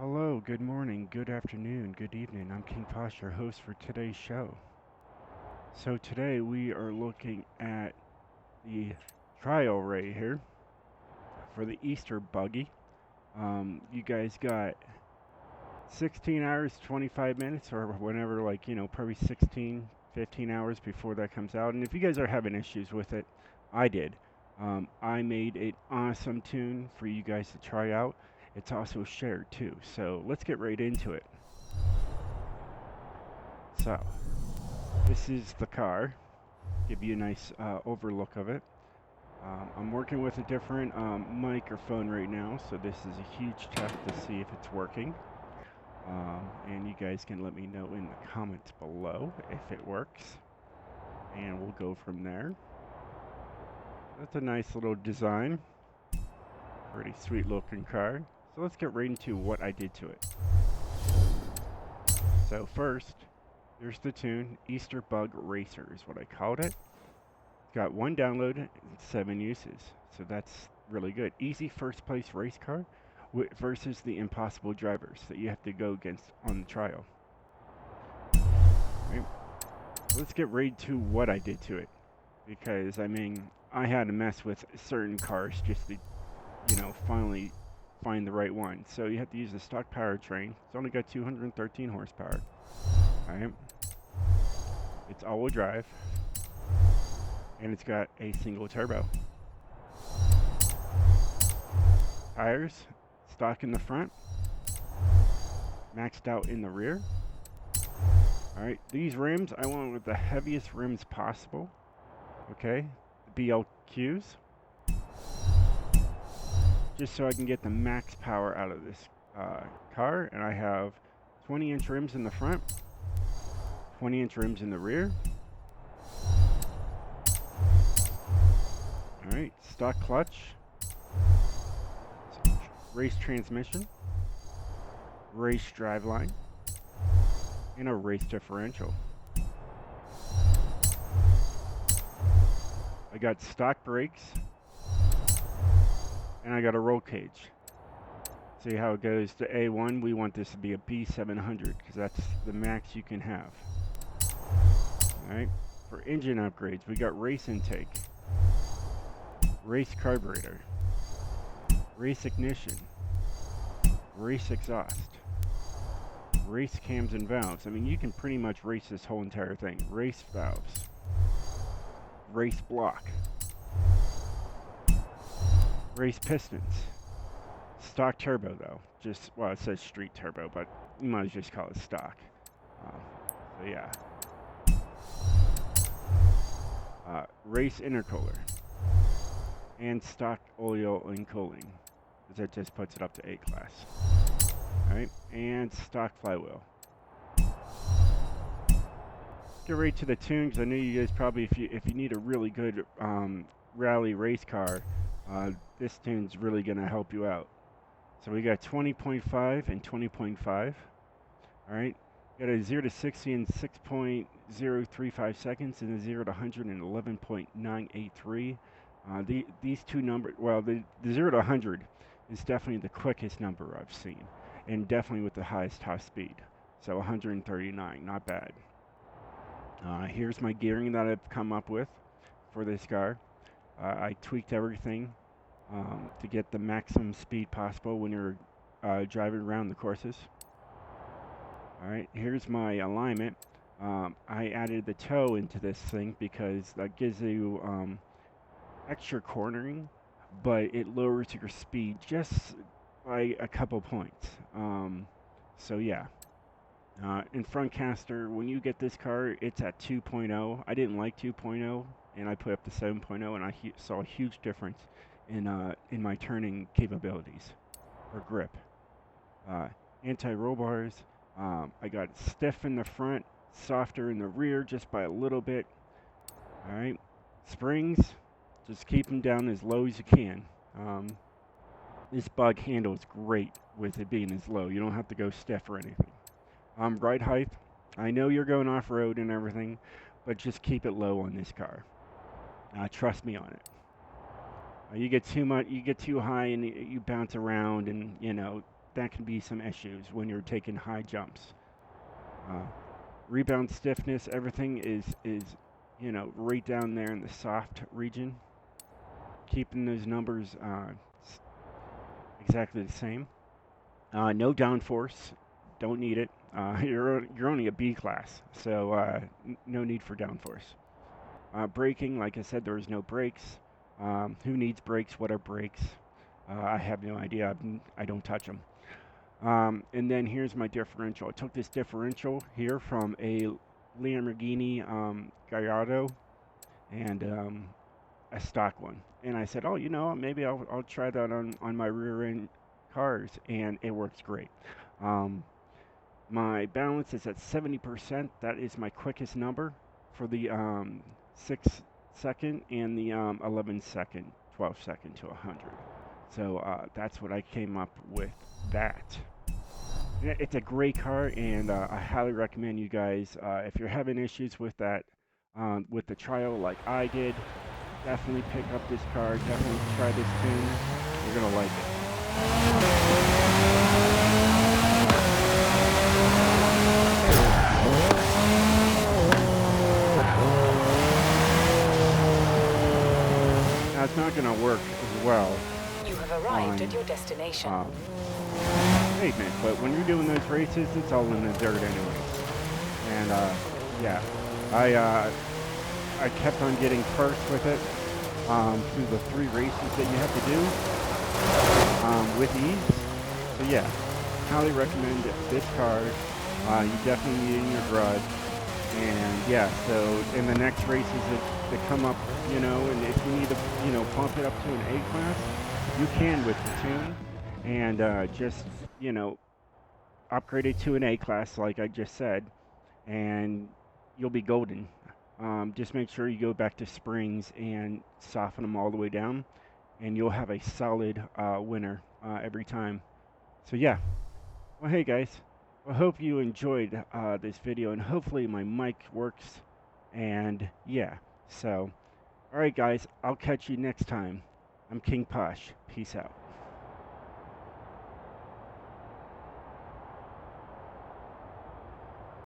Hello, good morning, good afternoon, good evening. I'm King POSH, your host for today's show. So today we are looking at the trial right here for the Easter buggy. You guys got 16 hours, 25 minutes, or whenever, probably 16, 15 hours before that comes out. And if you guys are having issues with it, I did. I made an awesome tune for you guys to try out. It's also shared too. So let's get right into it. So, this is the car. Give you a nice overlook of it. I'm working with a different microphone right now, so this is a huge test to see if it's working. And you guys can let me know in the comments below if it works. And we'll go from there. That's a nice little design. Pretty sweet looking car. So let's get right into what I did to it. So first, here's the tune. Easter Bug Racer is what I called it. It's got one download and 7 uses. So that's really good. Easy first place race car versus the impossible drivers that you have to go against on the trial. Right. Let's get right to what I did to it. Because, I had to mess with certain cars just to, finally find the right one. So you have to use the stock powertrain. It's only got 213 horsepower. Alright. It's all-wheel drive. And it's got a single turbo. Tires, stock in the front, maxed out in the rear. Alright, these rims, I went with the heaviest rims possible. Okay, the BLQs. Just so I can get the max power out of this car. And I have 20-inch rims in the front, 20-inch rims in the rear. Alright, stock clutch, race transmission, race driveline, and a race differential. I got stock brakes, and I got a roll cage. See how it goes to A1. We want this to be a B700 because that's the max you can have. Alright, for engine upgrades, we got race intake, race carburetor, race ignition, race exhaust, race cams and valves. You can pretty much race this whole entire thing. Race valves, race block, race pistons, stock turbo though. It says street turbo, but you might just call it stock. So yeah. Race intercooler, and stock oil and cooling. That just puts it up to A class. Alright, and stock flywheel. Get right to the tune, because I know you guys probably, if you need a really good rally race car, this tune's really going to help you out. So we got 20.5 and 20.5. Alright, got a 0 to 60 in 6.035 seconds, and a 0 to 100 in 11.983. These two numbers, the 0 to 100 is definitely the quickest number I've seen, and definitely with the highest top speed. So 139, not bad. Here's my gearing that I've come up with for this car. I tweaked everything to get the maximum speed possible when you're driving around the courses. Alright, here's my alignment. I added the toe into this thing because that gives you extra cornering, but it lowers your speed just by a couple points. So yeah. In front caster, when you get this car, it's at 2.0. I didn't like 2.0, and I put up to 7.0, and I saw a huge difference in my turning capabilities or grip. Anti-roll bars. I got stiff in the front, softer in the rear, just by a little bit. All right. Springs, just keep them down as low as you can. This bug handles great with it being as low. You don't have to go stiff or anything. Ride height, I know you're going off-road and everything, but just keep it low on this car. Trust me on it. You get too high and you bounce around, and that can be some issues when you're taking high jumps. Rebound stiffness, everything is right down there in the soft region. Keeping those numbers exactly the same. No downforce, don't need it. You're only a B class, so no need for downforce. Braking, like I said, there is no brakes. Who needs brakes? What are brakes? I have no idea. I don't touch them. And then here's my differential. I took this differential here from a Lamborghini Gallardo and a stock one. And I said, oh, maybe I'll try that on my rear end cars, and it works great. My balance is at 70%. That is my quickest number for the 6-second and the 11-second, 12-second to 100. So that's what I came up with that. It's a great car, and I highly recommend you guys, if you're having issues with that, with the trial like I did, definitely pick up this car, definitely try this tune. You're going to like it. Now, it's not going to work as well. You have arrived at your destination. Pavement, but when you're doing those races, it's all in the dirt anyways. And yeah, I kept on getting first with it through the 3 races that you have to do with ease. So yeah, highly recommend this car. You definitely need it in your garage. And yeah, so in the next races that come up, and if you need to, bump it up to an A class, you can with the tune, and just, upgrade it to an A class, like I just said, and you'll be golden. Just make sure you go back to springs and soften them all the way down, and you'll have a solid winner every time. So yeah, well, hey guys, I hope you enjoyed this video, and hopefully my mic works, and yeah, so alright guys, I'll catch you next time. I'm King POSH. Peace out.